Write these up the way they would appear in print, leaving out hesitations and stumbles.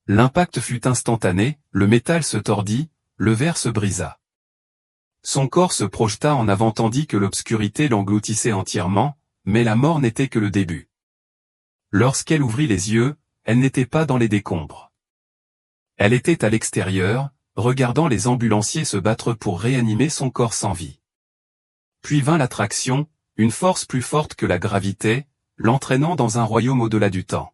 L'impact fut instantané, le métal se tordit, le verre se brisa. Son corps se projeta en avant tandis que l'obscurité l'engloutissait entièrement, mais la mort n'était que le début. Lorsqu'elle ouvrit les yeux, elle n'était pas dans les décombres. Elle était à l'extérieur, regardant les ambulanciers se battre pour réanimer son corps sans vie. Puis vint l'attraction, une force plus forte que la gravité, l'entraînant dans un royaume au-delà du temps.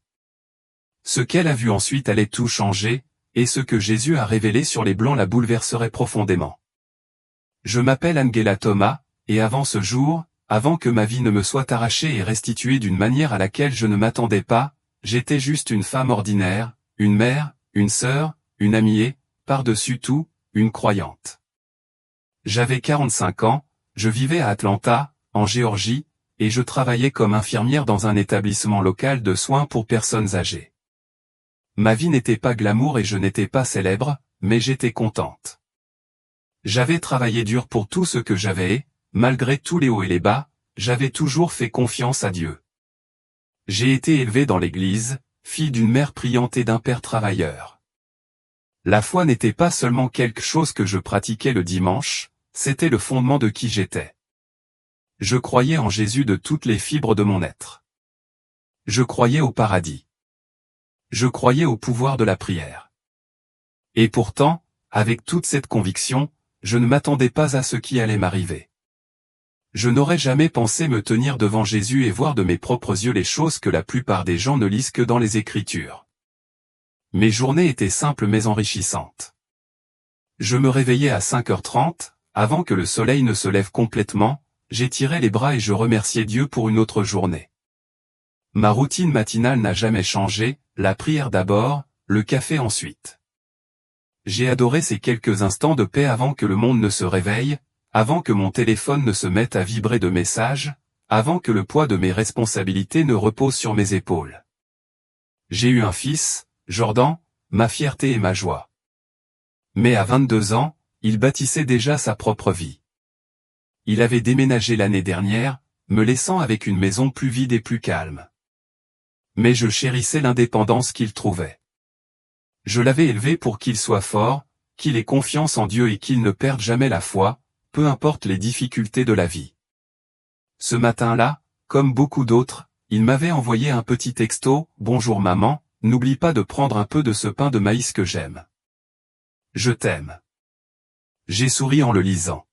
Ce qu'elle a vu ensuite allait tout changer, et ce que Jésus a révélé sur les Blancs la bouleverserait profondément. Je m'appelle Angela Thomas, et avant ce jour, avant que ma vie ne me soit arrachée et restituée d'une manière à laquelle je ne m'attendais pas, j'étais juste une femme ordinaire, une mère, une sœur, une amie et, par-dessus tout, une croyante. J'avais 45 ans, je vivais à Atlanta, en Géorgie, et je travaillais comme infirmière dans un établissement local de soins pour personnes âgées. Ma vie n'était pas glamour et je n'étais pas célèbre, mais j'étais contente. J'avais travaillé dur pour tout ce que j'avais et, malgré tous les hauts et les bas, j'avais toujours fait confiance à Dieu. J'ai été élevé dans l'église, fille d'une mère priante et d'un père travailleur. La foi n'était pas seulement quelque chose que je pratiquais le dimanche, c'était le fondement de qui j'étais. Je croyais en Jésus de toutes les fibres de mon être. Je croyais au paradis. Je croyais au pouvoir de la prière. Et pourtant, avec toute cette conviction, je ne m'attendais pas à ce qui allait m'arriver. Je n'aurais jamais pensé me tenir devant Jésus et voir de mes propres yeux les choses que la plupart des gens ne lisent que dans les Écritures. Mes journées étaient simples mais enrichissantes. Je me réveillais à 5h30, avant que le soleil ne se lève complètement, j'étirais les bras et je remerciais Dieu pour une autre journée. Ma routine matinale n'a jamais changé, la prière d'abord, le café ensuite. J'ai adoré ces quelques instants de paix avant que le monde ne se réveille, avant que mon téléphone ne se mette à vibrer de messages, avant que le poids de mes responsabilités ne repose sur mes épaules. J'ai eu un fils, Jordan, ma fierté et ma joie. Mais à 22 ans, il bâtissait déjà sa propre vie. Il avait déménagé l'année dernière, me laissant avec une maison plus vide et plus calme. Mais je chérissais l'indépendance qu'il trouvait. Je l'avais élevé pour qu'il soit fort, qu'il ait confiance en Dieu et qu'il ne perde jamais la foi, peu importe les difficultés de la vie. Ce matin-là, comme beaucoup d'autres, il m'avait envoyé un petit texto, « Bonjour maman, n'oublie pas de prendre un peu de ce pain de maïs que j'aime. Je t'aime. » J'ai souri en le lisant.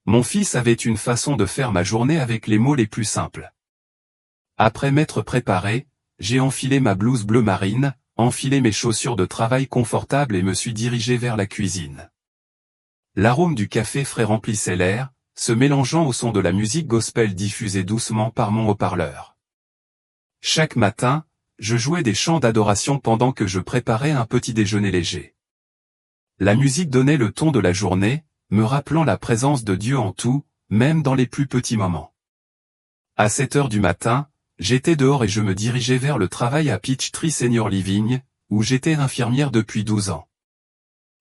Mon fils avait une façon de faire ma journée avec les mots les plus simples. Après m'être préparé, j'ai enfilé ma blouse bleu marine, enfilé mes chaussures de travail confortables et me suis dirigé vers la cuisine. L'arôme du café frais remplissait l'air, se mélangeant au son de la musique gospel diffusée doucement par mon haut-parleur. Chaque matin, je jouais des chants d'adoration pendant que je préparais un petit déjeuner léger. La musique donnait le ton de la journée, me rappelant la présence de Dieu en tout, même dans les plus petits moments. À 7h du matin, j'étais dehors et je me dirigeais vers le travail à Peachtree Senior Living, où j'étais infirmière depuis 12 ans.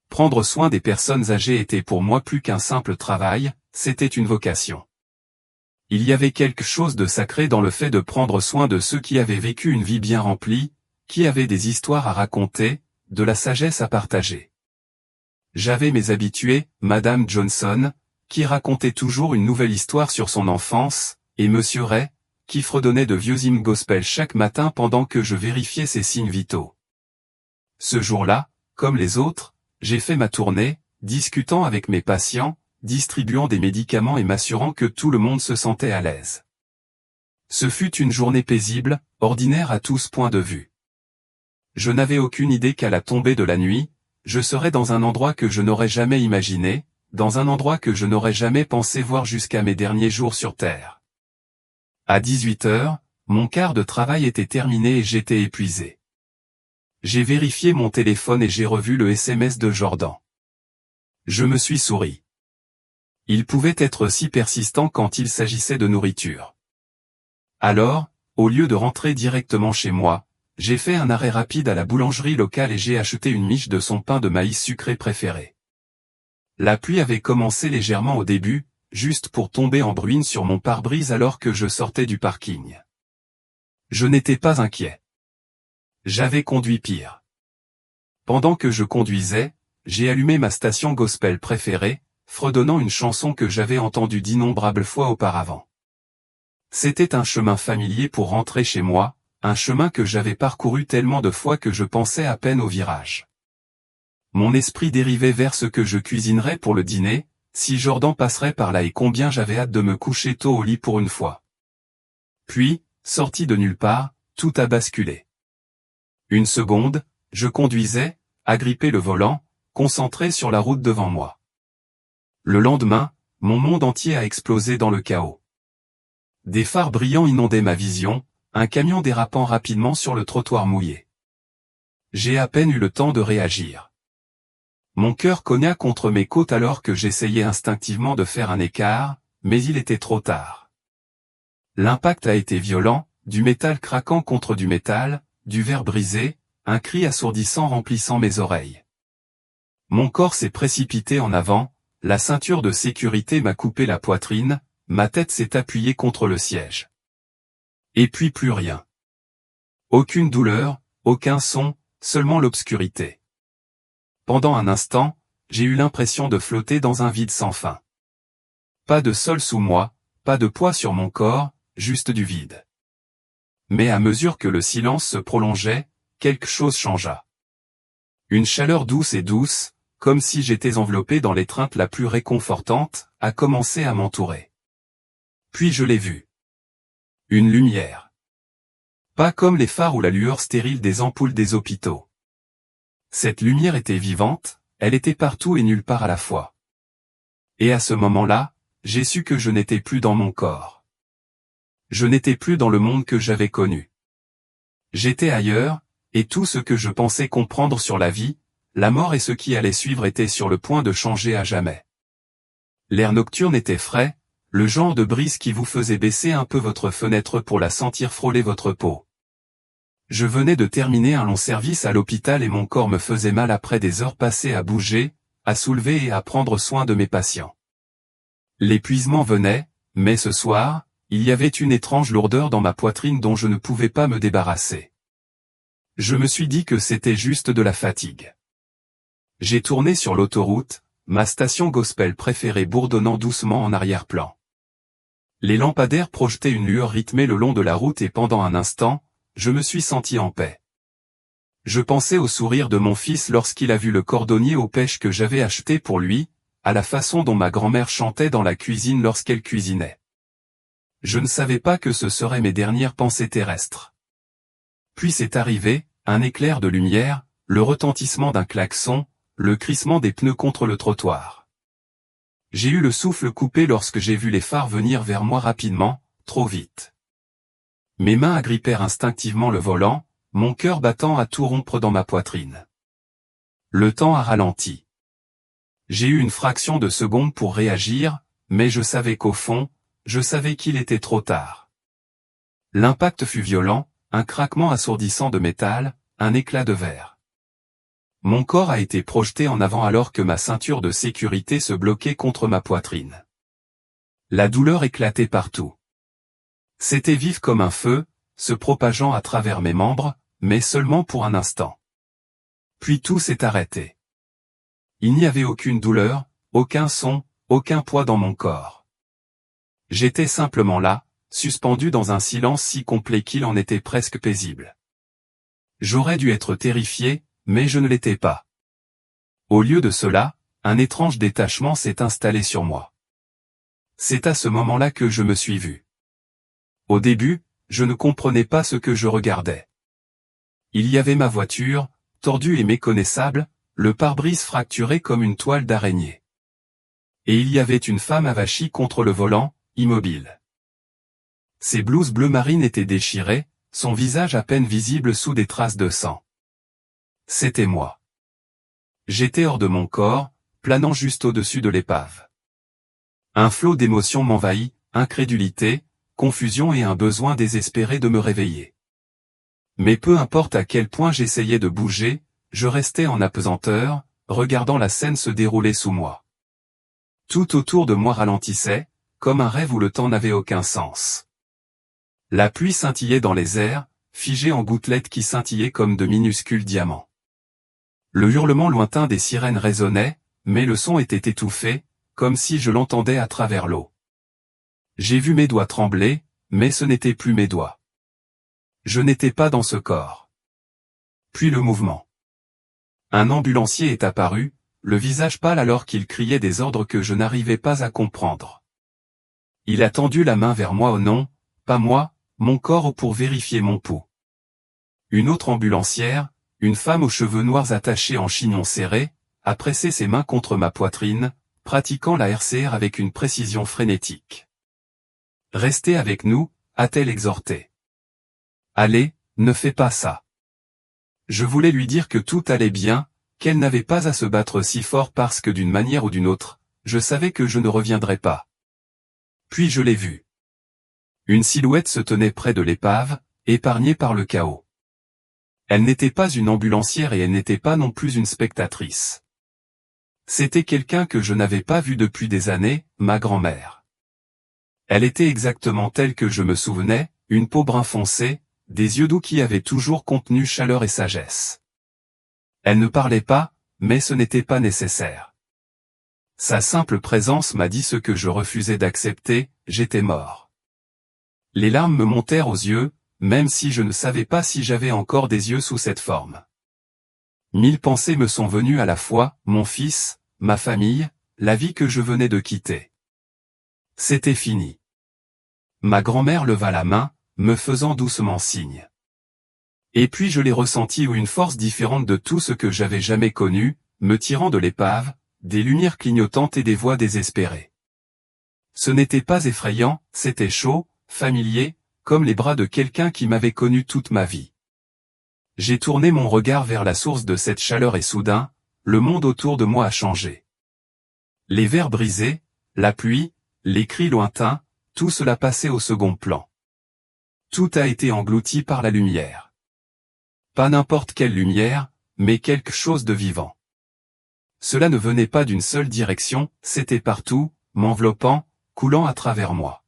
Prendre soin des personnes âgées était pour moi plus qu'un simple travail, c'était une vocation. Il y avait quelque chose de sacré dans le fait de prendre soin de ceux qui avaient vécu une vie bien remplie, qui avaient des histoires à raconter, de la sagesse à partager. J'avais mes habitués, Madame Johnson, qui racontait toujours une nouvelle histoire sur son enfance, et Monsieur Ray, qui fredonnait de vieux hymnes gospel chaque matin pendant que je vérifiais ses signes vitaux. Ce jour-là, comme les autres, j'ai fait ma tournée, discutant avec mes patients, distribuant des médicaments et m'assurant que tout le monde se sentait à l'aise. Ce fut une journée paisible, ordinaire à tous points de vue. Je n'avais aucune idée qu'à la tombée de la nuit, je serais dans un endroit que je n'aurais jamais imaginé, dans un endroit que je n'aurais jamais pensé voir jusqu'à mes derniers jours sur Terre. À 18h, mon quart de travail était terminé et j'étais épuisé. J'ai vérifié mon téléphone et j'ai revu le SMS de Jordan. Je me suis souri. Il pouvait être si persistant quand il s'agissait de nourriture. Alors, au lieu de rentrer directement chez moi, j'ai fait un arrêt rapide à la boulangerie locale et j'ai acheté une miche de son pain de maïs sucré préféré. La pluie avait commencé légèrement au début, juste pour tomber en bruine sur mon pare-brise alors que je sortais du parking. Je n'étais pas inquiet. J'avais conduit pire. Pendant que je conduisais, j'ai allumé ma station gospel préférée, fredonnant une chanson que j'avais entendue d'innombrables fois auparavant. C'était un chemin familier pour rentrer chez moi, un chemin que j'avais parcouru tellement de fois que je pensais à peine au virage. Mon esprit dérivait vers ce que je cuisinerais pour le dîner, si Jordan passerait par là et combien j'avais hâte de me coucher tôt au lit pour une fois. Puis, sorti de nulle part, tout a basculé. Une seconde, je conduisais, agrippé le volant, concentré sur la route devant moi. Le lendemain, mon monde entier a explosé dans le chaos. Des phares brillants inondaient ma vision, un camion dérapant rapidement sur le trottoir mouillé. J'ai à peine eu le temps de réagir. Mon cœur cogna contre mes côtes alors que j'essayais instinctivement de faire un écart, mais il était trop tard. L'impact a été violent, du métal craquant contre du métal, du verre brisé, un cri assourdissant remplissant mes oreilles. Mon corps s'est précipité en avant, la ceinture de sécurité m'a coupé la poitrine, ma tête s'est appuyée contre le siège. Et puis plus rien. Aucune douleur, aucun son, seulement l'obscurité. Pendant un instant, j'ai eu l'impression de flotter dans un vide sans fin. Pas de sol sous moi, pas de poids sur mon corps, juste du vide. Mais à mesure que le silence se prolongeait, quelque chose changea. Une chaleur douce et douce, comme si j'étais enveloppé dans l'étreinte la plus réconfortante, a commencé à m'entourer. Puis je l'ai vue. Une lumière. Pas comme les phares ou la lueur stérile des ampoules des hôpitaux. Cette lumière était vivante, elle était partout et nulle part à la fois. Et à ce moment-là, j'ai su que je n'étais plus dans mon corps. Je n'étais plus dans le monde que j'avais connu. J'étais ailleurs, et tout ce que je pensais comprendre sur la vie, la mort et ce qui allait suivre était sur le point de changer à jamais. L'air nocturne était frais, le genre de brise qui vous faisait baisser un peu votre fenêtre pour la sentir frôler votre peau. Je venais de terminer un long service à l'hôpital et mon corps me faisait mal après des heures passées à bouger, à soulever et à prendre soin de mes patients. L'épuisement venait, mais ce soir, il y avait une étrange lourdeur dans ma poitrine dont je ne pouvais pas me débarrasser. Je me suis dit que c'était juste de la fatigue. J'ai tourné sur l'autoroute, ma station gospel préférée bourdonnant doucement en arrière-plan. Les lampadaires projetaient une lueur rythmée le long de la route et pendant un instant, je me suis senti en paix. Je pensais au sourire de mon fils lorsqu'il a vu le cordonnier aux pêches que j'avais acheté pour lui, à la façon dont ma grand-mère chantait dans la cuisine lorsqu'elle cuisinait. Je ne savais pas que ce seraient mes dernières pensées terrestres. Puis c'est arrivé, un éclair de lumière, le retentissement d'un klaxon, le crissement des pneus contre le trottoir. J'ai eu le souffle coupé lorsque j'ai vu les phares venir vers moi rapidement, trop vite. Mes mains agrippèrent instinctivement le volant, mon cœur battant à tout rompre dans ma poitrine. Le temps a ralenti. J'ai eu une fraction de seconde pour réagir, mais je savais qu'au fond, je savais qu'il était trop tard. L'impact fut violent, un craquement assourdissant de métal, un éclat de verre. Mon corps a été projeté en avant alors que ma ceinture de sécurité se bloquait contre ma poitrine. La douleur éclatait partout. C'était vif comme un feu, se propageant à travers mes membres, mais seulement pour un instant. Puis tout s'est arrêté. Il n'y avait aucune douleur, aucun son, aucun poids dans mon corps. J'étais simplement là, suspendu dans un silence si complet qu'il en était presque paisible. J'aurais dû être terrifié, mais je ne l'étais pas. Au lieu de cela, un étrange détachement s'est installé sur moi. C'est à ce moment-là que je me suis vu. Au début, je ne comprenais pas ce que je regardais. Il y avait ma voiture, tordue et méconnaissable, le pare-brise fracturé comme une toile d'araignée. Et il y avait une femme avachie contre le volant, immobile. Ses blouses bleu marine étaient déchirées, son visage à peine visible sous des traces de sang. C'était moi. J'étais hors de mon corps, planant juste au-dessus de l'épave. Un flot d'émotions m'envahit, incrédulité, confusion et un besoin désespéré de me réveiller. Mais peu importe à quel point j'essayais de bouger, je restais en apesanteur, regardant la scène se dérouler sous moi. Tout autour de moi ralentissait, comme un rêve où le temps n'avait aucun sens. La pluie scintillait dans les airs, figée en gouttelettes qui scintillaient comme de minuscules diamants. Le hurlement lointain des sirènes résonnait, mais le son était étouffé, comme si je l'entendais à travers l'eau. J'ai vu mes doigts trembler, mais ce n'étaient plus mes doigts. Je n'étais pas dans ce corps. Puis le mouvement. Un ambulancier est apparu, le visage pâle alors qu'il criait des ordres que je n'arrivais pas à comprendre. Il a tendu la main vers moi. Oh non, pas moi, mon corps pour vérifier mon pouls. Une autre ambulancière, une femme aux cheveux noirs attachés en chignon serré, a pressé ses mains contre ma poitrine, pratiquant la RCR avec une précision frénétique. « Restez avec nous », a-t-elle exhorté. « Allez, ne fais pas ça. » Je voulais lui dire que tout allait bien, qu'elle n'avait pas à se battre si fort parce que d'une manière ou d'une autre, je savais que je ne reviendrais pas. Puis je l'ai vue. Une silhouette se tenait près de l'épave, épargnée par le chaos. Elle n'était pas une ambulancière et elle n'était pas non plus une spectatrice. C'était quelqu'un que je n'avais pas vu depuis des années, ma grand-mère. Elle était exactement telle que je me souvenais, une peau brun foncé, des yeux doux qui avaient toujours contenu chaleur et sagesse. Elle ne parlait pas, mais ce n'était pas nécessaire. Sa simple présence m'a dit ce que je refusais d'accepter, j'étais mort. Les larmes me montèrent aux yeux, même si je ne savais pas si j'avais encore des yeux sous cette forme. 1000 pensées me sont venues à la fois, mon fils, ma famille, la vie que je venais de quitter. C'était fini. Ma grand-mère leva la main, me faisant doucement signe. Et puis je l'ai ressenti une force différente de tout ce que j'avais jamais connu, me tirant de l'épave, des lumières clignotantes et des voix désespérées. Ce n'était pas effrayant, c'était chaud, familier, comme les bras de quelqu'un qui m'avait connu toute ma vie. J'ai tourné mon regard vers la source de cette chaleur et soudain, le monde autour de moi a changé. Les verres brisés, la pluie, les cris lointains, tout cela passait au second plan. Tout a été englouti par la lumière. Pas n'importe quelle lumière, mais quelque chose de vivant. Cela ne venait pas d'une seule direction, c'était partout, m'enveloppant, coulant à travers moi.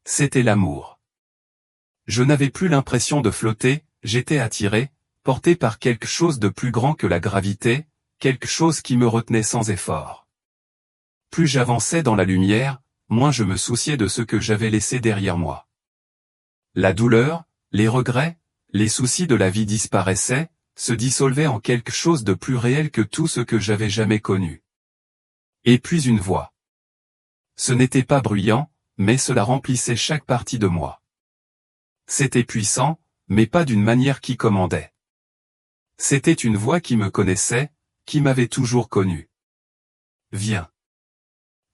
C'était l'amour. Je n'avais plus l'impression de flotter, j'étais attiré, porté par quelque chose de plus grand que la gravité, quelque chose qui me retenait sans effort. Plus j'avançais dans la lumière, moins je me souciais de ce que j'avais laissé derrière moi. La douleur, les regrets, les soucis de la vie disparaissaient, se dissolvaient en quelque chose de plus réel que tout ce que j'avais jamais connu. Et puis une voix. Ce n'était pas bruyant, mais cela remplissait chaque partie de moi. C'était puissant, mais pas d'une manière qui commandait. C'était une voix qui me connaissait, qui m'avait toujours connu. Viens.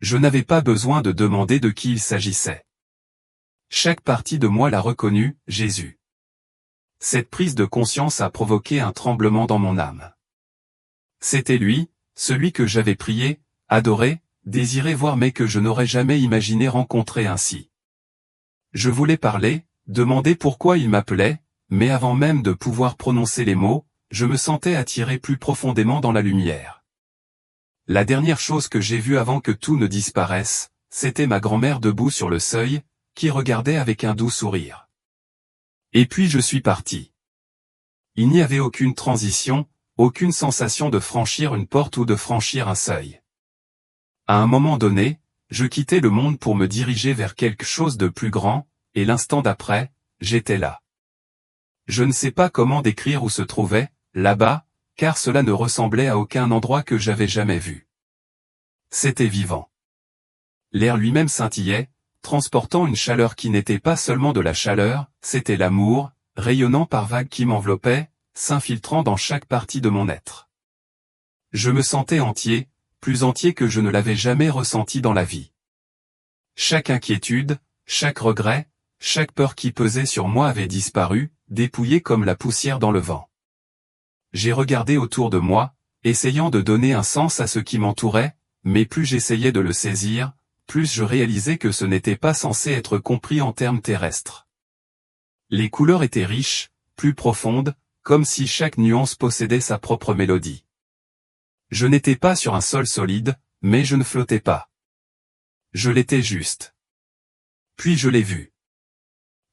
Je n'avais pas besoin de demander de qui il s'agissait. Chaque partie de moi l'a reconnu, Jésus. Cette prise de conscience a provoqué un tremblement dans mon âme. C'était lui, celui que j'avais prié, adoré, désiré voir mais que je n'aurais jamais imaginé rencontrer ainsi. Je voulais parler, demander pourquoi il m'appelait, mais avant même de pouvoir prononcer les mots, je me sentais attiré plus profondément dans la lumière. La dernière chose que j'ai vue avant que tout ne disparaisse, c'était ma grand-mère debout sur le seuil, qui regardait avec un doux sourire. Et puis je suis parti. Il n'y avait aucune transition, aucune sensation de franchir une porte ou de franchir un seuil. À un moment donné, je quittais le monde pour me diriger vers quelque chose de plus grand, et l'instant d'après, j'étais là. Je ne sais pas comment décrire où se trouvait, là-bas, car cela ne ressemblait à aucun endroit que j'avais jamais vu. C'était vivant. L'air lui-même scintillait, transportant une chaleur qui n'était pas seulement de la chaleur, c'était l'amour, rayonnant par vagues qui m'enveloppaient, s'infiltrant dans chaque partie de mon être. Je me sentais entier, plus entier que je ne l'avais jamais ressenti dans la vie. Chaque inquiétude, chaque regret, chaque peur qui pesait sur moi avait disparu, dépouillé comme la poussière dans le vent. J'ai regardé autour de moi, essayant de donner un sens à ce qui m'entourait, mais plus j'essayais de le saisir, plus je réalisais que ce n'était pas censé être compris en termes terrestres. Les couleurs étaient riches, plus profondes, comme si chaque nuance possédait sa propre mélodie. Je n'étais pas sur un sol solide, mais je ne flottais pas. Je l'étais juste. Puis je l'ai vu.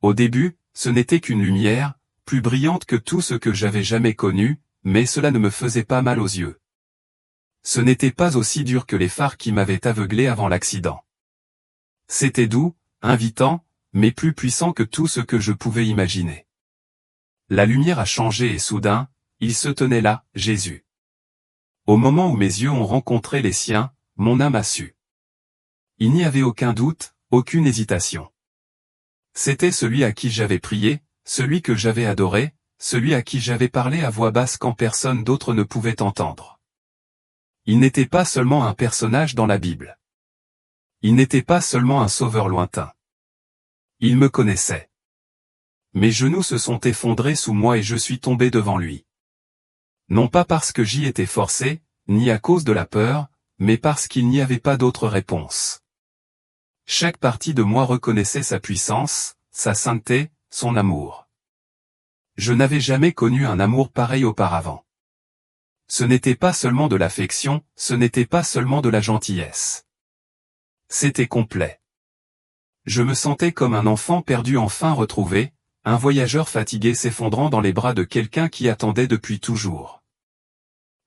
Au début, ce n'était qu'une lumière, plus brillante que tout ce que j'avais jamais connu, mais cela ne me faisait pas mal aux yeux. Ce n'était pas aussi dur que les phares qui m'avaient aveuglé avant l'accident. C'était doux, invitant, mais plus puissant que tout ce que je pouvais imaginer. La lumière a changé et soudain, il se tenait là, Jésus. Au moment où mes yeux ont rencontré les siens, mon âme a su. Il n'y avait aucun doute, aucune hésitation. C'était celui à qui j'avais prié, celui que j'avais adoré, celui à qui j'avais parlé à voix basse quand personne d'autre ne pouvait entendre. Il n'était pas seulement un personnage dans la Bible. Il n'était pas seulement un sauveur lointain. Il me connaissait. Mes genoux se sont effondrés sous moi et je suis tombé devant lui. Non pas parce que j'y étais forcé, ni à cause de la peur, mais parce qu'il n'y avait pas d'autre réponse. Chaque partie de moi reconnaissait sa puissance, sa sainteté, son amour. Je n'avais jamais connu un amour pareil auparavant. Ce n'était pas seulement de l'affection, ce n'était pas seulement de la gentillesse. C'était complet. Je me sentais comme un enfant perdu enfin retrouvé, un voyageur fatigué s'effondrant dans les bras de quelqu'un qui attendait depuis toujours.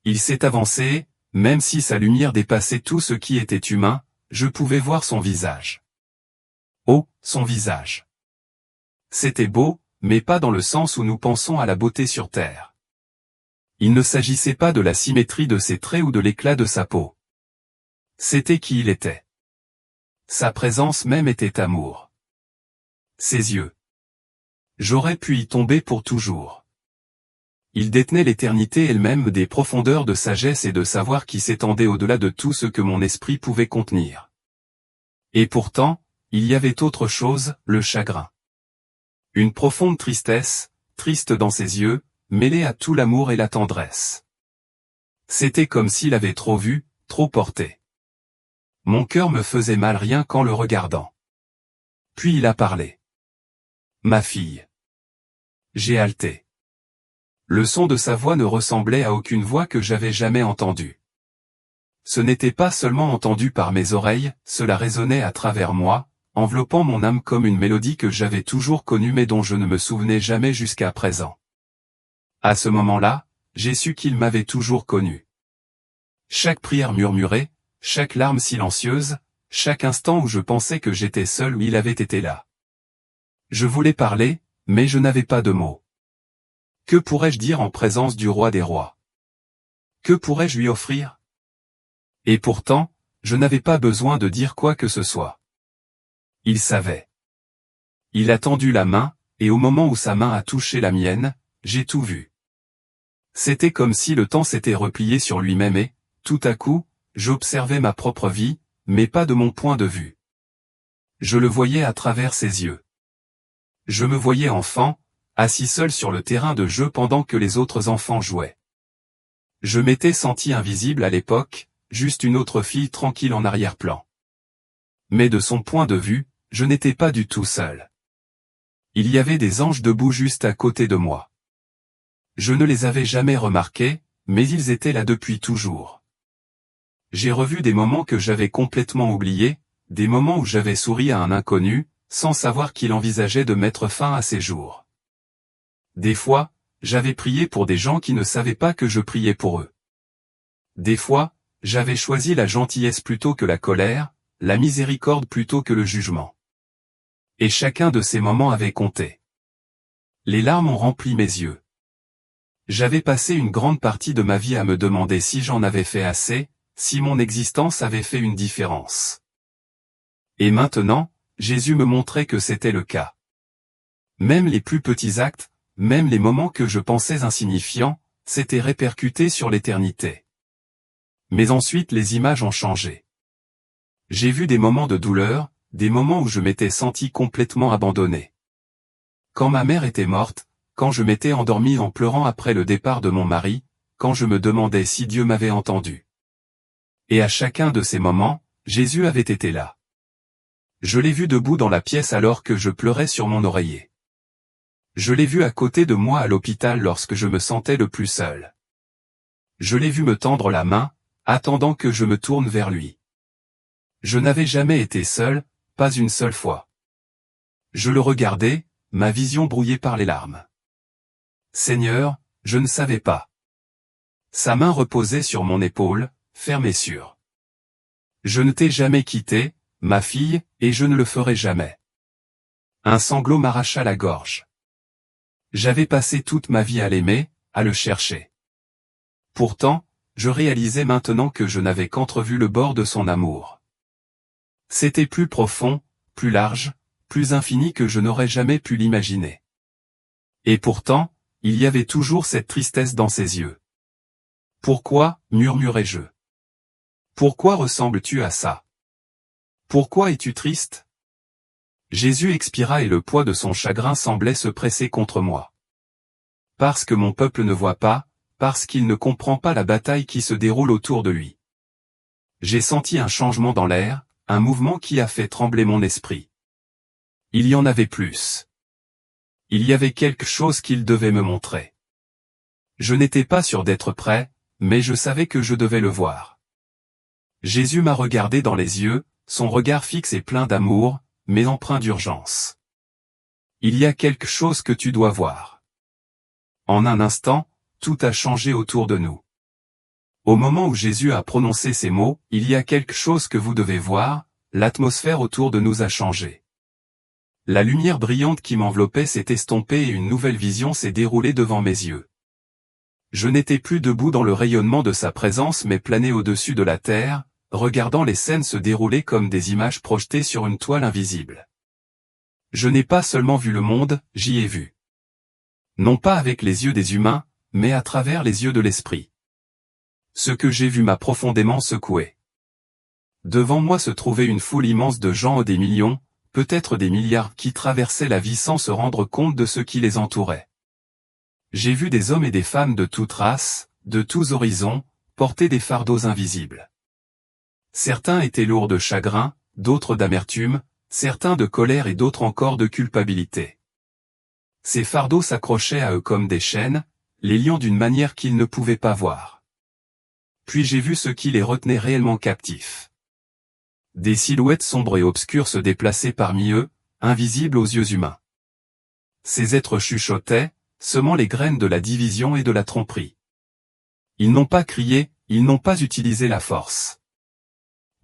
Il s'est avancé, même si sa lumière dépassait tout ce qui était humain, je pouvais voir son visage. Oh, son visage. C'était beau, mais pas dans le sens où nous pensons à la beauté sur terre. Il ne s'agissait pas de la symétrie de ses traits ou de l'éclat de sa peau. C'était qui il était. Sa présence même était amour. Ses yeux. J'aurais pu y tomber pour toujours. Il détenait l'éternité elle-même des profondeurs de sagesse et de savoir qui s'étendaient au-delà de tout ce que mon esprit pouvait contenir. Et pourtant, il y avait autre chose, le chagrin. Une profonde tristesse, triste dans ses yeux, mêlée à tout l'amour et la tendresse. C'était comme s'il avait trop vu, trop porté. Mon cœur me faisait mal rien qu'en le regardant. Puis il a parlé. Ma fille. J'ai haleté. Le son de sa voix ne ressemblait à aucune voix que j'avais jamais entendue. Ce n'était pas seulement entendu par mes oreilles, cela résonnait à travers moi, enveloppant mon âme comme une mélodie que j'avais toujours connue mais dont je ne me souvenais jamais jusqu'à présent. À ce moment-là, j'ai su qu'il m'avait toujours connu. Chaque prière murmurée, chaque larme silencieuse, chaque instant où je pensais que j'étais seul où il avait été là. Je voulais parler, mais je n'avais pas de mots. Que pourrais-je dire en présence du roi des rois? Que pourrais-je lui offrir? Et pourtant, je n'avais pas besoin de dire quoi que ce soit. Il savait. Il a tendu la main, et au moment où sa main a touché la mienne, j'ai tout vu. C'était comme si le temps s'était replié sur lui-même et, tout à coup, j'observais ma propre vie, mais pas de mon point de vue. Je le voyais à travers ses yeux. Je me voyais enfant, assis seul sur le terrain de jeu pendant que les autres enfants jouaient. Je m'étais senti invisible à l'époque, juste une autre fille tranquille en arrière-plan. Mais de son point de vue, je n'étais pas du tout seul. Il y avait des anges debout juste à côté de moi. Je ne les avais jamais remarqués, mais ils étaient là depuis toujours. J'ai revu des moments que j'avais complètement oubliés, des moments où j'avais souri à un inconnu, sans savoir qu'il envisageait de mettre fin à ses jours. Des fois, j'avais prié pour des gens qui ne savaient pas que je priais pour eux. Des fois, j'avais choisi la gentillesse plutôt que la colère, la miséricorde plutôt que le jugement. Et chacun de ces moments avait compté. Les larmes ont rempli mes yeux. J'avais passé une grande partie de ma vie à me demander si j'en avais fait assez, si mon existence avait fait une différence. Et maintenant, Jésus me montrait que c'était le cas. Même les plus petits actes, même les moments que je pensais insignifiants, s'étaient répercutés sur l'éternité. Mais ensuite les images ont changé. J'ai vu des moments de douleur, des moments où je m'étais senti complètement abandonné. Quand ma mère était morte, quand je m'étais endormi en pleurant après le départ de mon mari, quand je me demandais si Dieu m'avait entendu. Et à chacun de ces moments, Jésus avait été là. Je l'ai vu debout dans la pièce alors que je pleurais sur mon oreiller. Je l'ai vu à côté de moi à l'hôpital lorsque je me sentais le plus seul. Je l'ai vu me tendre la main, attendant que je me tourne vers lui. Je n'avais jamais été seul, pas une seule fois. Je le regardais, ma vision brouillée par les larmes. Seigneur, je ne savais pas. Sa main reposait sur mon épaule, ferme et sûre. Je ne t'ai jamais quitté, ma fille, et je ne le ferai jamais. Un sanglot m'arracha la gorge. J'avais passé toute ma vie à l'aimer, à le chercher. Pourtant, je réalisais maintenant que je n'avais qu'entrevu le bord de son amour. C'était plus profond, plus large, plus infini que je n'aurais jamais pu l'imaginer. Et pourtant, il y avait toujours cette tristesse dans ses yeux. Pourquoi, murmurai-je. Pourquoi ressembles-tu à ça? Pourquoi es-tu triste? Jésus expira et le poids de son chagrin semblait se presser contre moi. Parce que mon peuple ne voit pas, parce qu'il ne comprend pas la bataille qui se déroule autour de lui. J'ai senti un changement dans l'air, un mouvement qui a fait trembler mon esprit. Il y en avait plus. Il y avait quelque chose qu'il devait me montrer. Je n'étais pas sûr d'être prêt, mais je savais que je devais le voir. Jésus m'a regardé dans les yeux, son regard fixe et plein d'amour, mais empreint d'urgence. Il y a quelque chose que tu dois voir. En un instant, tout a changé autour de nous. Au moment où Jésus a prononcé ces mots, il y a quelque chose que vous devez voir, l'atmosphère autour de nous a changé. La lumière brillante qui m'enveloppait s'est estompée et une nouvelle vision s'est déroulée devant mes yeux. Je n'étais plus debout dans le rayonnement de sa présence mais planais au-dessus de la terre, regardant les scènes se dérouler comme des images projetées sur une toile invisible. Je n'ai pas seulement vu le monde, j'y ai vu. Non pas avec les yeux des humains, mais à travers les yeux de l'esprit. Ce que j'ai vu m'a profondément secoué. Devant moi se trouvait une foule immense de gens, des millions, peut-être des milliards, qui traversaient la vie sans se rendre compte de ce qui les entourait. J'ai vu des hommes et des femmes de toutes races, de tous horizons, porter des fardeaux invisibles. Certains étaient lourds de chagrin, d'autres d'amertume, certains de colère et d'autres encore de culpabilité. Ces fardeaux s'accrochaient à eux comme des chaînes, les liant d'une manière qu'ils ne pouvaient pas voir. Puis j'ai vu ce qui les retenait réellement captifs. Des silhouettes sombres et obscures se déplaçaient parmi eux, invisibles aux yeux humains. Ces êtres chuchotaient, semant les graines de la division et de la tromperie. Ils n'ont pas crié, ils n'ont pas utilisé la force.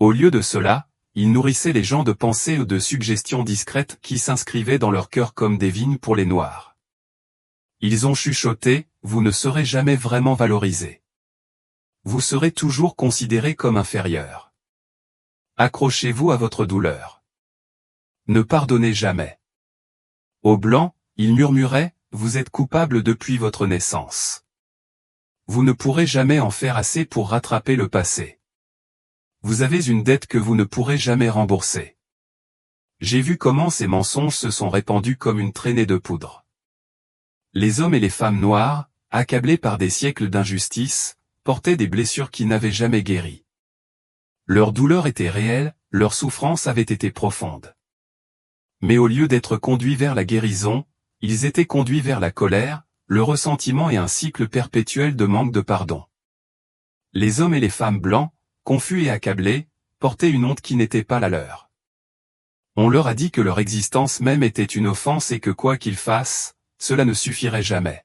Au lieu de cela, ils nourrissaient les gens de pensées ou de suggestions discrètes qui s'inscrivaient dans leur cœur comme des vignes pour les noirs. Ils ont chuchoté, vous ne serez jamais vraiment valorisé. Vous serez toujours considéré comme inférieur. Accrochez-vous à votre douleur. Ne pardonnez jamais. Aux blancs, ils murmuraient, vous êtes coupable depuis votre naissance. Vous ne pourrez jamais en faire assez pour rattraper le passé. Vous avez une dette que vous ne pourrez jamais rembourser. J'ai vu comment ces mensonges se sont répandus comme une traînée de poudre. Les hommes et les femmes noirs, accablés par des siècles d'injustice, portaient des blessures qui n'avaient jamais guéri. Leur douleur était réelle, leur souffrance avait été profonde. Mais au lieu d'être conduits vers la guérison, ils étaient conduits vers la colère, le ressentiment et un cycle perpétuel de manque de pardon. Les hommes et les femmes blancs, confus et accablés, portaient une honte qui n'était pas la leur. On leur a dit que leur existence même était une offense et que quoi qu'ils fassent, cela ne suffirait jamais.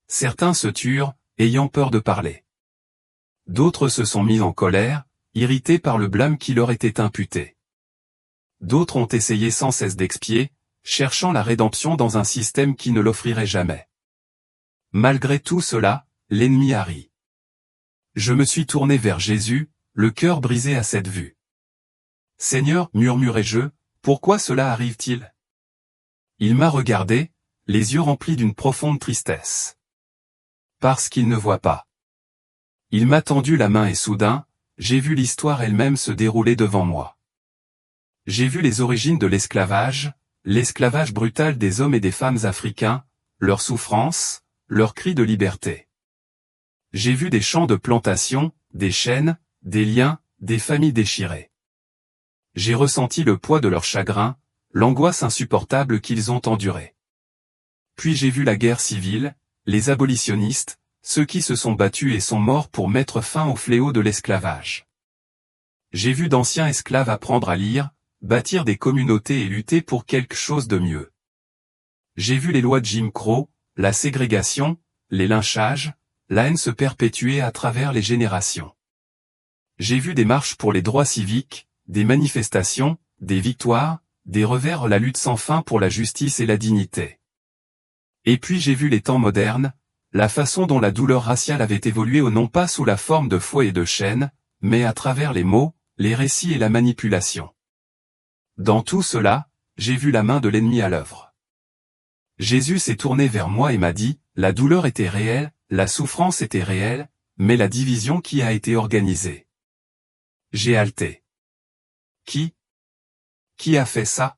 Certains se turent, ayant peur de parler. D'autres se sont mis en colère, irrités par le blâme qui leur était imputé. D'autres ont essayé sans cesse d'expier, cherchant la rédemption dans un système qui ne l'offrirait jamais. Malgré tout cela, l'ennemi a ri. Je me suis tourné vers Jésus, le cœur brisé à cette vue. « Seigneur, murmurai-je, pourquoi cela arrive-t-il » Il m'a regardé, les yeux remplis d'une profonde tristesse. Parce qu'il ne voit pas. Il m'a tendu la main et soudain, j'ai vu l'histoire elle-même se dérouler devant moi. J'ai vu les origines de l'esclavage brutal des hommes et des femmes africains, leurs souffrances, leurs cris de liberté. J'ai vu des champs de plantation, des chaînes, des liens, des familles déchirées. J'ai ressenti le poids de leur chagrin, l'angoisse insupportable qu'ils ont endurée. Puis j'ai vu la guerre civile, les abolitionnistes, ceux qui se sont battus et sont morts pour mettre fin au fléau de l'esclavage. J'ai vu d'anciens esclaves apprendre à lire, bâtir des communautés et lutter pour quelque chose de mieux. J'ai vu les lois de Jim Crow, la ségrégation, les lynchages, la haine se perpétuait à travers les générations. J'ai vu des marches pour les droits civiques, des manifestations, des victoires, des revers, la lutte sans fin pour la justice et la dignité. Et puis j'ai vu les temps modernes, la façon dont la douleur raciale avait évolué non pas sous la forme de fouet et de chaînes, mais à travers les mots, les récits et la manipulation. Dans tout cela, j'ai vu la main de l'ennemi à l'œuvre. Jésus s'est tourné vers moi et m'a dit, la douleur était réelle, la souffrance était réelle, mais la division qui a été organisée. J'ai halté. Qui a fait ça?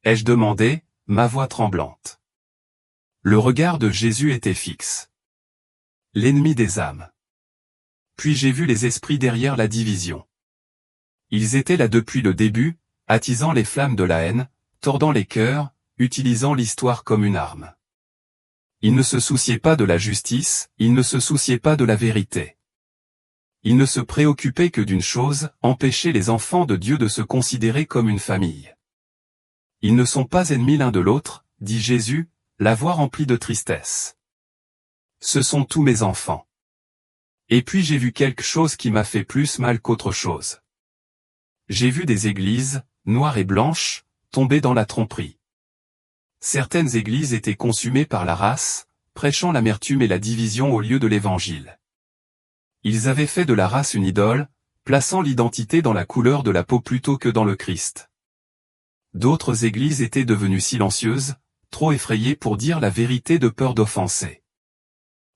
Ai-je demandé, ma voix tremblante. Le regard de Jésus était fixe. L'ennemi des âmes. Puis j'ai vu les esprits derrière la division. Ils étaient là depuis le début, attisant les flammes de la haine, tordant les cœurs, utilisant l'histoire comme une arme. Ils ne se souciaient pas de la justice, ils ne se souciaient pas de la vérité. Ils ne se préoccupaient que d'une chose, empêcher les enfants de Dieu de se considérer comme une famille. Ils ne sont pas ennemis l'un de l'autre, dit Jésus, la voix remplie de tristesse. Ce sont tous mes enfants. Et puis j'ai vu quelque chose qui m'a fait plus mal qu'autre chose. J'ai vu des églises, noires et blanches, tomber dans la tromperie. Certaines églises étaient consumées par la race, prêchant l'amertume et la division au lieu de l'évangile. Ils avaient fait de la race une idole, plaçant l'identité dans la couleur de la peau plutôt que dans le Christ. D'autres églises étaient devenues silencieuses, trop effrayées pour dire la vérité de peur d'offenser.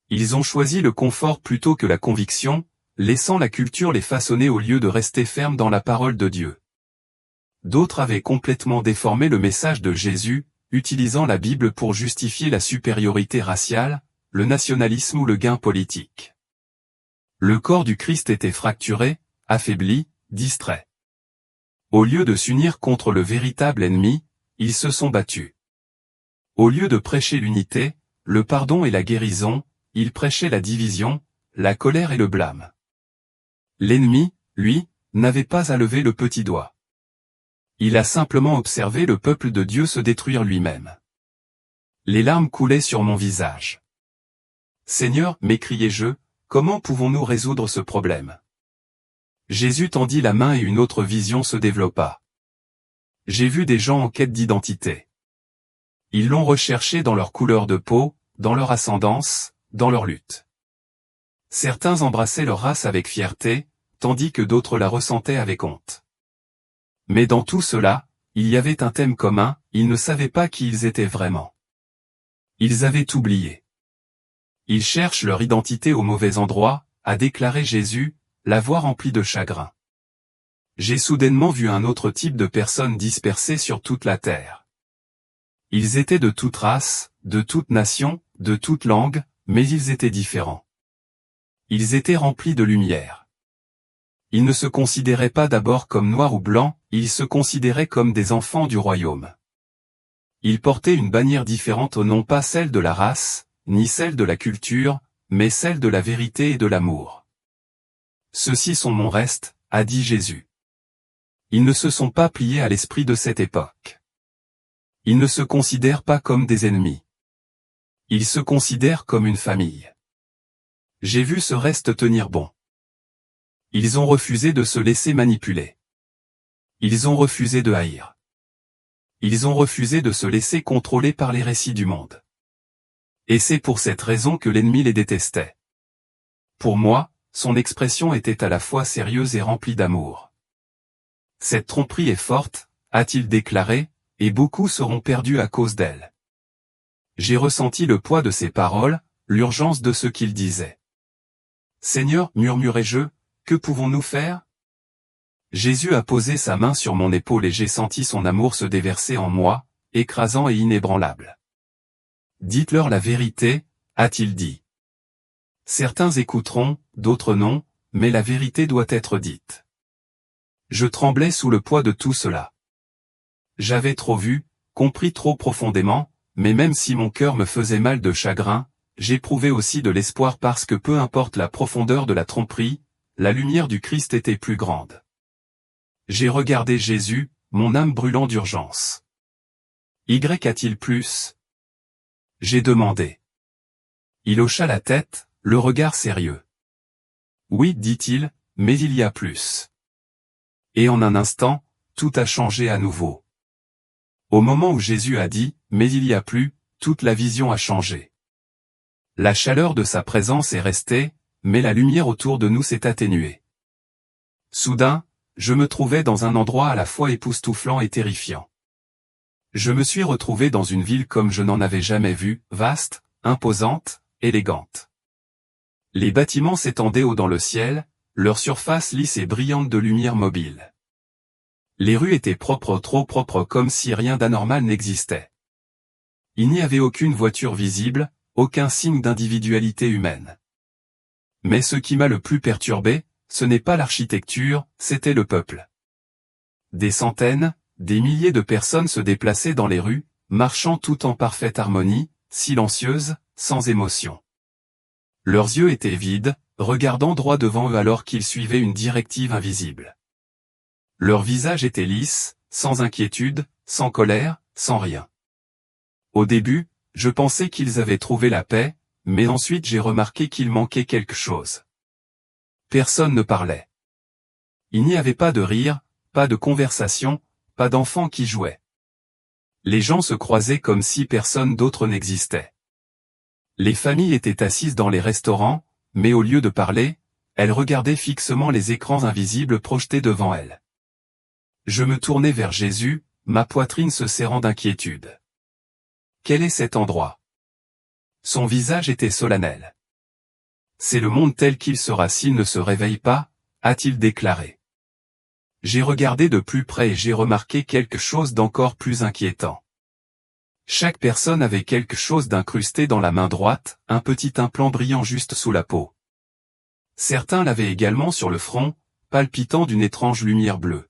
Ils ont choisi le confort plutôt que la conviction, laissant la culture les façonner au lieu de rester fermes dans la parole de Dieu. D'autres avaient complètement déformé le message de Jésus, utilisant la Bible pour justifier la supériorité raciale, le nationalisme ou le gain politique. Le corps du Christ était fracturé, affaibli, distrait. Au lieu de s'unir contre le véritable ennemi, ils se sont battus. Au lieu de prêcher l'unité, le pardon et la guérison, ils prêchaient la division, la colère et le blâme. L'ennemi, lui, n'avait pas à lever le petit doigt. Il a simplement observé le peuple de Dieu se détruire lui-même. Les larmes coulaient sur mon visage. Seigneur, m'écriai-je, comment pouvons-nous résoudre ce problème? Jésus tendit la main et une autre vision se développa. J'ai vu des gens en quête d'identité. Ils l'ont recherché dans leur couleur de peau, dans leur ascendance, dans leur lutte. Certains embrassaient leur race avec fierté, tandis que d'autres la ressentaient avec honte. Mais dans tout cela, il y avait un thème commun, ils ne savaient pas qui ils étaient vraiment. Ils avaient oublié. Ils cherchent leur identité au mauvais endroit, a déclaré Jésus, la voix remplie de chagrin. J'ai soudainement vu un autre type de personnes dispersées sur toute la terre. Ils étaient de toute race, de toute nation, de toute langue, mais ils étaient différents. Ils étaient remplis de lumière. Ils ne se considéraient pas d'abord comme noirs ou blancs, ils se considéraient comme des enfants du royaume. Ils portaient une bannière différente, non pas celle de la race, ni celle de la culture, mais celle de la vérité et de l'amour. Ceux-ci sont mon reste, a dit Jésus. Ils ne se sont pas pliés à l'esprit de cette époque. Ils ne se considèrent pas comme des ennemis. Ils se considèrent comme une famille. J'ai vu ce reste tenir bon. Ils ont refusé de se laisser manipuler. Ils ont refusé de haïr. Ils ont refusé de se laisser contrôler par les récits du monde. Et c'est pour cette raison que l'ennemi les détestait. Pour moi, son expression était à la fois sérieuse et remplie d'amour. Cette tromperie est forte, a-t-il déclaré, et beaucoup seront perdus à cause d'elle. J'ai ressenti le poids de ses paroles, l'urgence de ce qu'il disait. Seigneur, murmurai-je, que pouvons-nous faire? Jésus a posé sa main sur mon épaule et j'ai senti son amour se déverser en moi, écrasant et inébranlable. Dites-leur la vérité, a-t-il dit. Certains écouteront, d'autres non, mais la vérité doit être dite. Je tremblais sous le poids de tout cela. J'avais trop vu, compris trop profondément, mais même si mon cœur me faisait mal de chagrin, j'éprouvais aussi de l'espoir parce que peu importe la profondeur de la tromperie, la lumière du Christ était plus grande. J'ai regardé Jésus, mon âme brûlant d'urgence. Y a-t-il plus? J'ai demandé. Il hocha la tête, le regard sérieux. Oui, dit-il, mais il y a plus. Et en un instant, tout a changé à nouveau. Au moment où Jésus a dit, mais il y a plus, toute la vision a changé. La chaleur de sa présence est restée, mais la lumière autour de nous s'est atténuée. Soudain, je me trouvais dans un endroit à la fois époustouflant et terrifiant. Je me suis retrouvé dans une ville comme je n'en avais jamais vu, vaste, imposante, élégante. Les bâtiments s'étendaient haut dans le ciel, leur surface lisse et brillante de lumière mobile. Les rues étaient propres, trop propres, comme si rien d'anormal n'existait. Il n'y avait aucune voiture visible, aucun signe d'individualité humaine. Mais ce qui m'a le plus perturbé, ce n'est pas l'architecture, c'était le peuple. Des centaines, des milliers de personnes se déplaçaient dans les rues, marchant tout en parfaite harmonie, silencieuses, sans émotion. Leurs yeux étaient vides, regardant droit devant eux alors qu'ils suivaient une directive invisible. Leur visage était lisse, sans inquiétude, sans colère, sans rien. Au début, je pensais qu'ils avaient trouvé la paix, mais ensuite j'ai remarqué qu'il manquait quelque chose. Personne ne parlait. Il n'y avait pas de rire, pas de conversation, pas d'enfants qui jouaient. Les gens se croisaient comme si personne d'autre n'existait. Les familles étaient assises dans les restaurants, mais au lieu de parler, elles regardaient fixement les écrans invisibles projetés devant elles. Je me tournai vers Jésus, ma poitrine se serrant d'inquiétude. Quel est cet endroit? Son visage était solennel. C'est le monde tel qu'il sera s'il ne se réveille pas, a-t-il déclaré. J'ai regardé de plus près et j'ai remarqué quelque chose d'encore plus inquiétant. Chaque personne avait quelque chose d'incrusté dans la main droite, un petit implant brillant juste sous la peau. Certains l'avaient également sur le front, palpitant d'une étrange lumière bleue.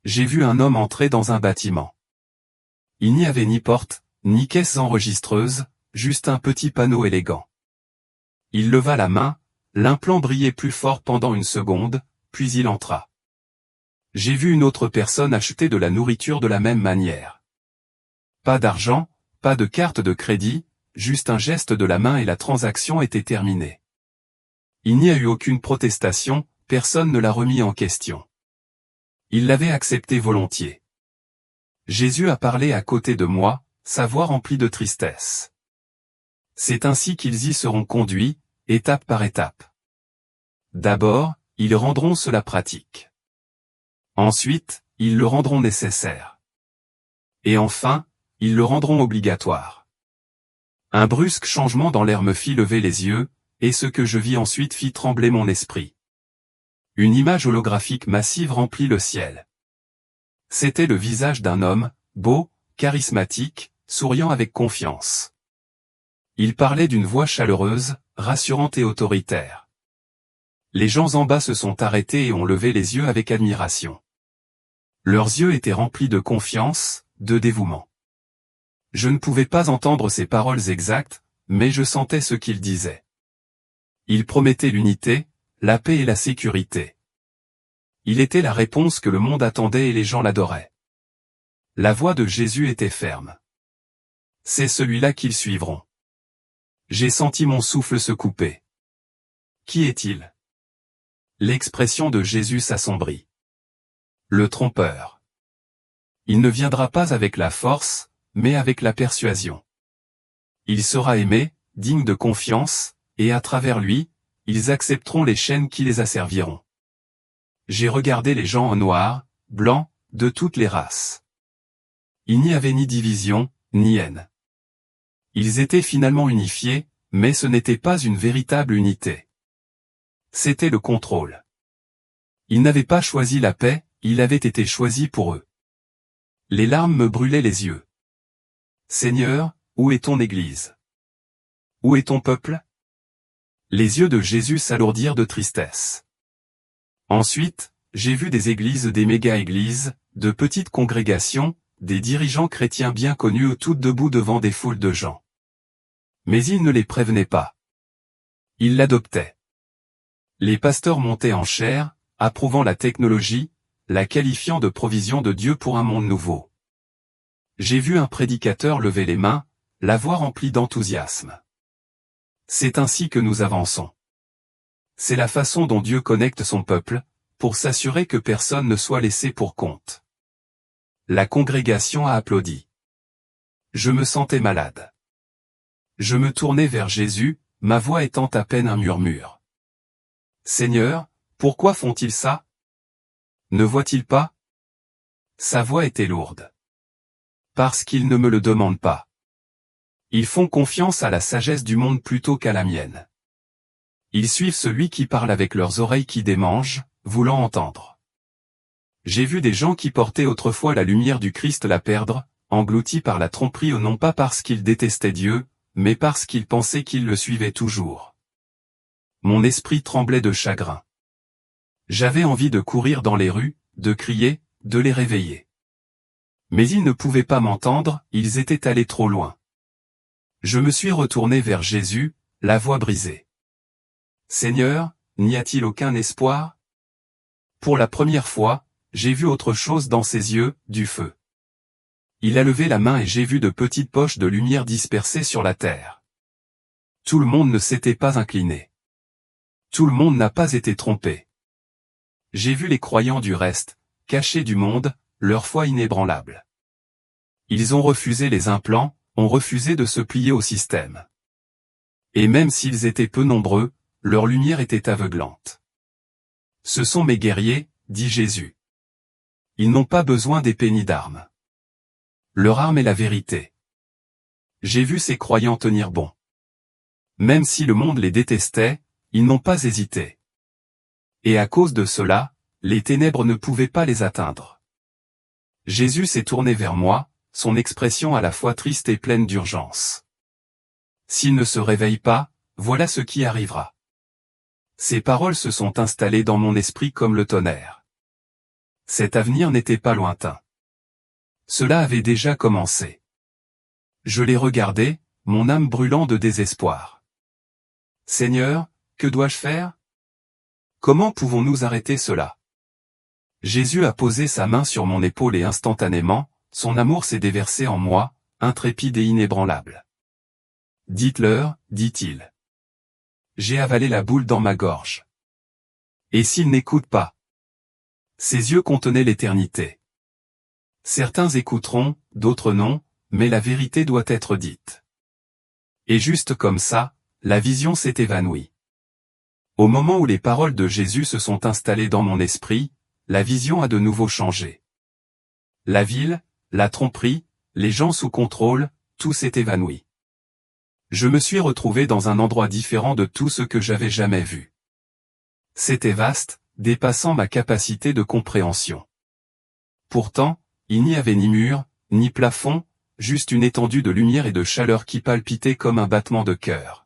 J'ai vu un homme entrer dans un bâtiment. Il n'y avait ni porte, ni caisse enregistreuse, juste un petit panneau élégant. Il leva la main, l'implant brillait plus fort pendant une seconde, puis il entra. J'ai vu une autre personne acheter de la nourriture de la même manière. Pas d'argent, pas de carte de crédit, juste un geste de la main et la transaction était terminée. Il n'y a eu aucune protestation, personne ne l'a remis en question. Il l'avait accepté volontiers. Jésus a parlé à côté de moi, sa voix remplie de tristesse. C'est ainsi qu'ils y seront conduits, étape par étape. D'abord, ils rendront cela pratique. Ensuite, ils le rendront nécessaire. Et enfin, ils le rendront obligatoire. Un brusque changement dans l'air me fit lever les yeux, et ce que je vis ensuite fit trembler mon esprit. Une image holographique massive remplit le ciel. C'était le visage d'un homme, beau, charismatique, souriant avec confiance. Il parlait d'une voix chaleureuse, rassurante et autoritaire. Les gens en bas se sont arrêtés et ont levé les yeux avec admiration. Leurs yeux étaient remplis de confiance, de dévouement. Je ne pouvais pas entendre ses paroles exactes, mais je sentais ce qu'il disait. Il promettait l'unité, la paix et la sécurité. Il était la réponse que le monde attendait et les gens l'adoraient. La voix de Jésus était ferme. C'est celui-là qu'ils suivront. J'ai senti mon souffle se couper. Qui est-il? L'expression de Jésus s'assombrit. Le trompeur. Il ne viendra pas avec la force, mais avec la persuasion. Il sera aimé, digne de confiance, et à travers lui, ils accepteront les chaînes qui les asserviront. J'ai regardé les gens en noir, blanc, de toutes les races. Il n'y avait ni division, ni haine. Ils étaient finalement unifiés, mais ce n'était pas une véritable unité. C'était le contrôle. Ils n'avaient pas choisi la paix, il avait été choisi pour eux. Les larmes me brûlaient les yeux. Seigneur, où est ton Église? Où est ton peuple? Les yeux de Jésus s'alourdirent de tristesse. Ensuite, j'ai vu des églises, des méga-églises, de petites congrégations, des dirigeants chrétiens bien connus toutes debout devant des foules de gens. Mais il ne les prévenait pas. Il l'adoptait. Les pasteurs montaient en chair, approuvant la technologie, la qualifiant de provision de Dieu pour un monde nouveau. J'ai vu un prédicateur lever les mains, la voix remplie d'enthousiasme. C'est ainsi que nous avançons. C'est la façon dont Dieu connecte son peuple, pour s'assurer que personne ne soit laissé pour compte. La congrégation a applaudi. Je me sentais malade. Je me tournai vers Jésus, ma voix étant à peine un murmure. Seigneur, pourquoi font-ils ça? Ne voient-ils pas? Sa voix était lourde. Parce qu'ils ne me le demandent pas. Ils font confiance à la sagesse du monde plutôt qu'à la mienne. Ils suivent celui qui parle avec leurs oreilles qui démangent, voulant entendre. J'ai vu des gens qui portaient autrefois la lumière du Christ la perdre, engloutis par la tromperie non pas parce qu'ils détestaient Dieu, mais parce qu'ils pensaient qu'ils le suivaient toujours. Mon esprit tremblait de chagrin. J'avais envie de courir dans les rues, de crier, de les réveiller. Mais ils ne pouvaient pas m'entendre, ils étaient allés trop loin. Je me suis retourné vers Jésus, la voix brisée. Seigneur, n'y a-t-il aucun espoir? Pour la première fois, j'ai vu autre chose dans ses yeux, du feu. Il a levé la main et j'ai vu de petites poches de lumière dispersées sur la terre. Tout le monde ne s'était pas incliné. Tout le monde n'a pas été trompé. J'ai vu les croyants du reste, cachés du monde, leur foi inébranlable. Ils ont refusé les implants, ont refusé de se plier au système. Et même s'ils étaient peu nombreux, leur lumière était aveuglante. Ce sont mes guerriers, dit Jésus. Ils n'ont pas besoin d'épée ni d'armes. Leur arme est la vérité. J'ai vu ces croyants tenir bon. Même si le monde les détestait, ils n'ont pas hésité. Et à cause de cela, les ténèbres ne pouvaient pas les atteindre. Jésus s'est tourné vers moi, son expression à la fois triste et pleine d'urgence. S'ils ne se réveillent pas, voilà ce qui arrivera. Ces paroles se sont installées dans mon esprit comme le tonnerre. Cet avenir n'était pas lointain. Cela avait déjà commencé. Je les regardais, mon âme brûlant de désespoir. Seigneur, que dois-je faire? Comment pouvons-nous arrêter cela? Jésus a posé sa main sur mon épaule et instantanément, son amour s'est déversé en moi, intrépide et inébranlable. Dites-leur, dit-il. J'ai avalé la boule dans ma gorge. Et s'ils n'écoutent pas? Ses yeux contenaient l'éternité. Certains écouteront, d'autres non, mais la vérité doit être dite. Et juste comme ça, la vision s'est évanouie. Au moment où les paroles de Jésus se sont installées dans mon esprit, la vision a de nouveau changé. La ville, la tromperie, les gens sous contrôle, tout s'est évanoui. Je me suis retrouvé dans un endroit différent de tout ce que j'avais jamais vu. C'était vaste, dépassant ma capacité de compréhension. Pourtant, il n'y avait ni mur, ni plafond, juste une étendue de lumière et de chaleur qui palpitait comme un battement de cœur.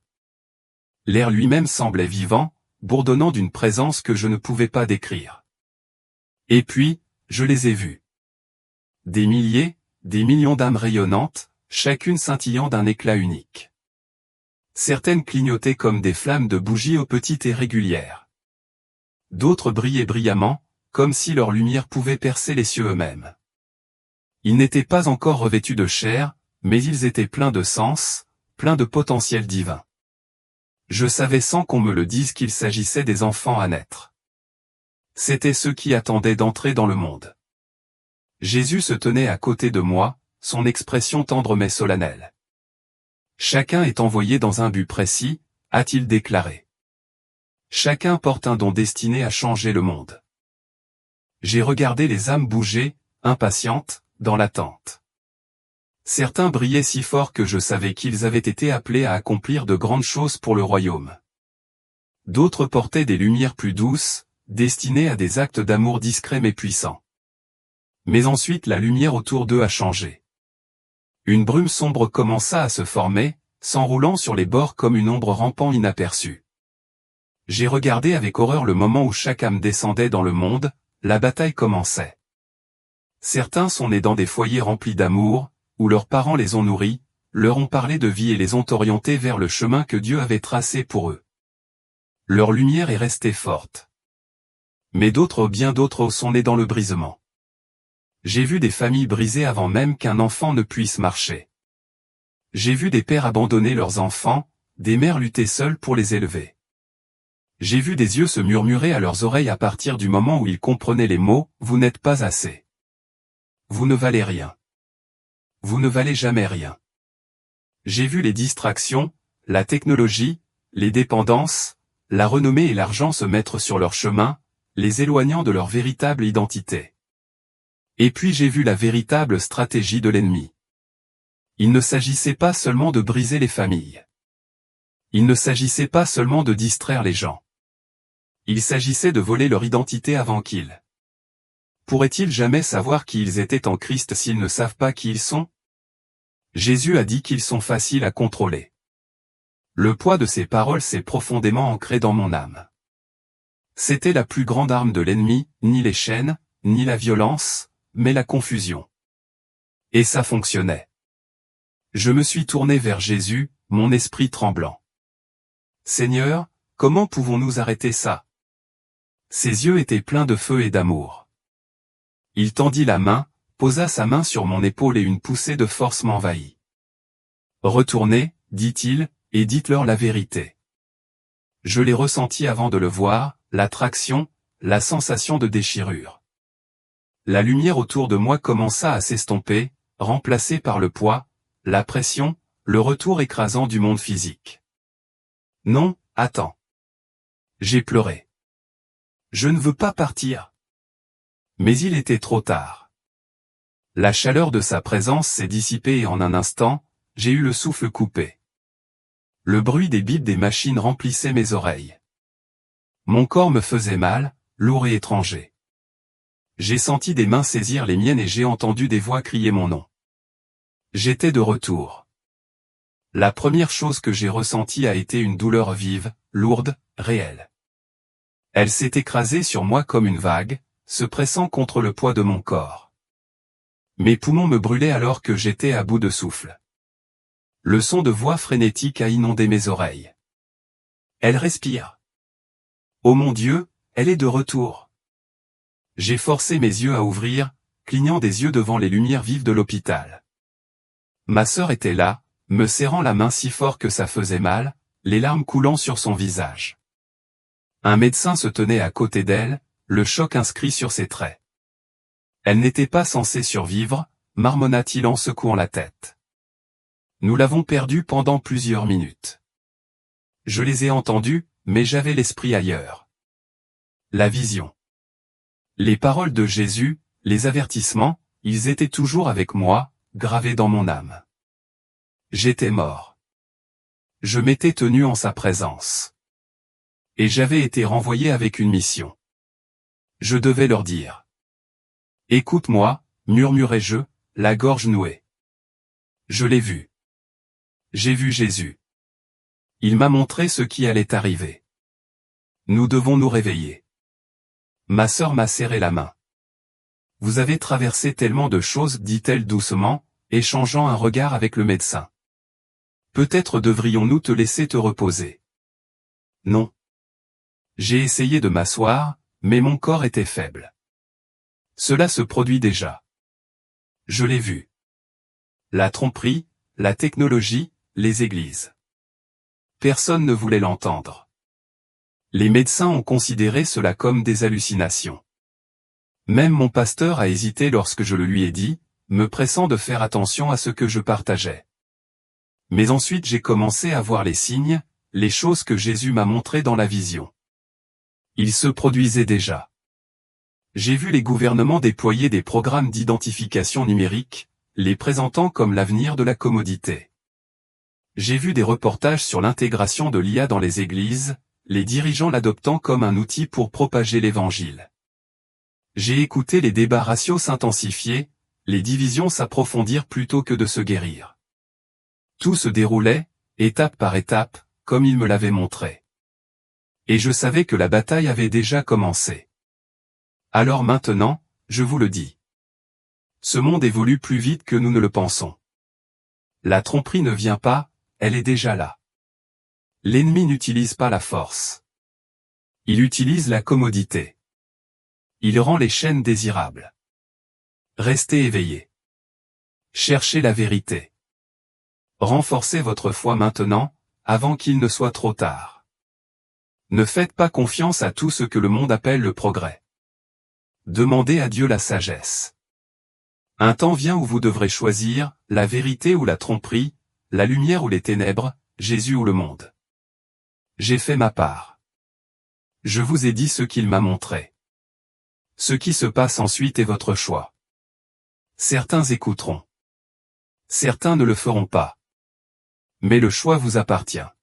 L'air lui-même semblait vivant, bourdonnant d'une présence que je ne pouvais pas décrire. Et puis, je les ai vus. Des milliers, des millions d'âmes rayonnantes, chacune scintillant d'un éclat unique. Certaines clignotaient comme des flammes de bougies aux petites et régulières. D'autres brillaient brillamment, comme si leur lumière pouvait percer les cieux eux-mêmes. Ils n'étaient pas encore revêtus de chair, mais ils étaient pleins de sens, pleins de potentiel divin. Je savais sans qu'on me le dise qu'il s'agissait des enfants à naître. C'étaient ceux qui attendaient d'entrer dans le monde. Jésus se tenait à côté de moi, son expression tendre mais solennelle. Chacun est envoyé dans un but précis, a-t-il déclaré. Chacun porte un don destiné à changer le monde. J'ai regardé les âmes bouger, impatientes, dans l'attente. Certains brillaient si fort que je savais qu'ils avaient été appelés à accomplir de grandes choses pour le royaume. D'autres portaient des lumières plus douces, destinées à des actes d'amour discrets mais puissants. Mais ensuite la lumière autour d'eux a changé. Une brume sombre commença à se former, s'enroulant sur les bords comme une ombre rampant inaperçue. J'ai regardé avec horreur le moment où chaque âme descendait dans le monde, la bataille commençait. Certains sont nés dans des foyers remplis d'amour, où leurs parents les ont nourris, leur ont parlé de vie et les ont orientés vers le chemin que Dieu avait tracé pour eux. Leur lumière est restée forte. Mais d'autres, bien d'autres, sont nés dans le brisement. J'ai vu des familles brisées avant même qu'un enfant ne puisse marcher. J'ai vu des pères abandonner leurs enfants, des mères luttaient seules pour les élever. J'ai vu des yeux se murmurer à leurs oreilles à partir du moment où ils comprenaient les mots « Vous n'êtes pas assez. Vous ne valez rien. Vous ne valez jamais rien. » J'ai vu les distractions, la technologie, les dépendances, la renommée et l'argent se mettre sur leur chemin, les éloignant de leur véritable identité. Et puis j'ai vu la véritable stratégie de l'ennemi. Il ne s'agissait pas seulement de briser les familles. Il ne s'agissait pas seulement de distraire les gens. Il s'agissait de voler leur identité avant qu'ils. Pourraient-ils jamais savoir qui ils étaient en Christ s'ils ne savent pas qui ils sont? Jésus a dit qu'ils sont faciles à contrôler. Le poids de ces paroles s'est profondément ancré dans mon âme. C'était la plus grande arme de l'ennemi, ni les chaînes, ni la violence, mais la confusion. Et ça fonctionnait. Je me suis tourné vers Jésus, mon esprit tremblant. Seigneur, comment pouvons-nous arrêter ça? Ses yeux étaient pleins de feu et d'amour. Il tendit la main, posa sa main sur mon épaule et une poussée de force m'envahit. Retournez, dit-il, et dites-leur la vérité. Je l'ai ressenti avant de le voir, l'attraction, la sensation de déchirure. La lumière autour de moi commença à s'estomper, remplacée par le poids, la pression, le retour écrasant du monde physique. Non, attends. J'ai pleuré. Je ne veux pas partir. Mais il était trop tard. La chaleur de sa présence s'est dissipée et en un instant, j'ai eu le souffle coupé. Le bruit des bips des machines remplissait mes oreilles. Mon corps me faisait mal, lourd et étranger. J'ai senti des mains saisir les miennes et j'ai entendu des voix crier mon nom. J'étais de retour. La première chose que j'ai ressentie a été une douleur vive, lourde, réelle. Elle s'est écrasée sur moi comme une vague, se pressant contre le poids de mon corps. Mes poumons me brûlaient alors que j'étais à bout de souffle. Le son de voix frénétique a inondé mes oreilles. Elle respire. Oh mon Dieu, elle est de retour. J'ai forcé mes yeux à ouvrir, clignant des yeux devant les lumières vives de l'hôpital. Ma sœur était là, me serrant la main si fort que ça faisait mal, les larmes coulant sur son visage. Un médecin se tenait à côté d'elle, le choc inscrit sur ses traits. Elle n'était pas censée survivre, marmonna-t-il en secouant la tête. Nous l'avons perdue pendant plusieurs minutes. Je les ai entendus, mais j'avais l'esprit ailleurs. La vision. Les paroles de Jésus, les avertissements, ils étaient toujours avec moi, gravés dans mon âme. J'étais mort. Je m'étais tenu en sa présence. Et j'avais été renvoyé avec une mission. Je devais leur dire. Écoute-moi, murmurai-je, la gorge nouée. Je l'ai vu. J'ai vu Jésus. Il m'a montré ce qui allait arriver. Nous devons nous réveiller. Ma sœur m'a serré la main. Vous avez traversé tellement de choses, dit-elle doucement, échangeant un regard avec le médecin. Peut-être devrions-nous te laisser te reposer. Non. J'ai essayé de m'asseoir, mais mon corps était faible. Cela se produit déjà. Je l'ai vu. La tromperie, la technologie, les églises. Personne ne voulait l'entendre. Les médecins ont considéré cela comme des hallucinations. Même mon pasteur a hésité lorsque je le lui ai dit, me pressant de faire attention à ce que je partageais. Mais ensuite j'ai commencé à voir les signes, les choses que Jésus m'a montrées dans la vision. Ils se produisaient déjà. J'ai vu les gouvernements déployer des programmes d'identification numérique, les présentant comme l'avenir de la commodité. J'ai vu des reportages sur l'intégration de l'IA dans les églises, les dirigeants l'adoptant comme un outil pour propager l'évangile. J'ai écouté les débats raciaux s'intensifier, les divisions s'approfondir plutôt que de se guérir. Tout se déroulait, étape par étape, comme il me l'avait montré. Et je savais que la bataille avait déjà commencé. Alors maintenant, je vous le dis. Ce monde évolue plus vite que nous ne le pensons. La tromperie ne vient pas, elle est déjà là. L'ennemi n'utilise pas la force. Il utilise la commodité. Il rend les chaînes désirables. Restez éveillés. Cherchez la vérité. Renforcez votre foi maintenant, avant qu'il ne soit trop tard. Ne faites pas confiance à tout ce que le monde appelle le progrès. Demandez à Dieu la sagesse. Un temps vient où vous devrez choisir, la vérité ou la tromperie, la lumière ou les ténèbres, Jésus ou le monde. J'ai fait ma part. Je vous ai dit ce qu'il m'a montré. Ce qui se passe ensuite est votre choix. Certains écouteront. Certains ne le feront pas. Mais le choix vous appartient.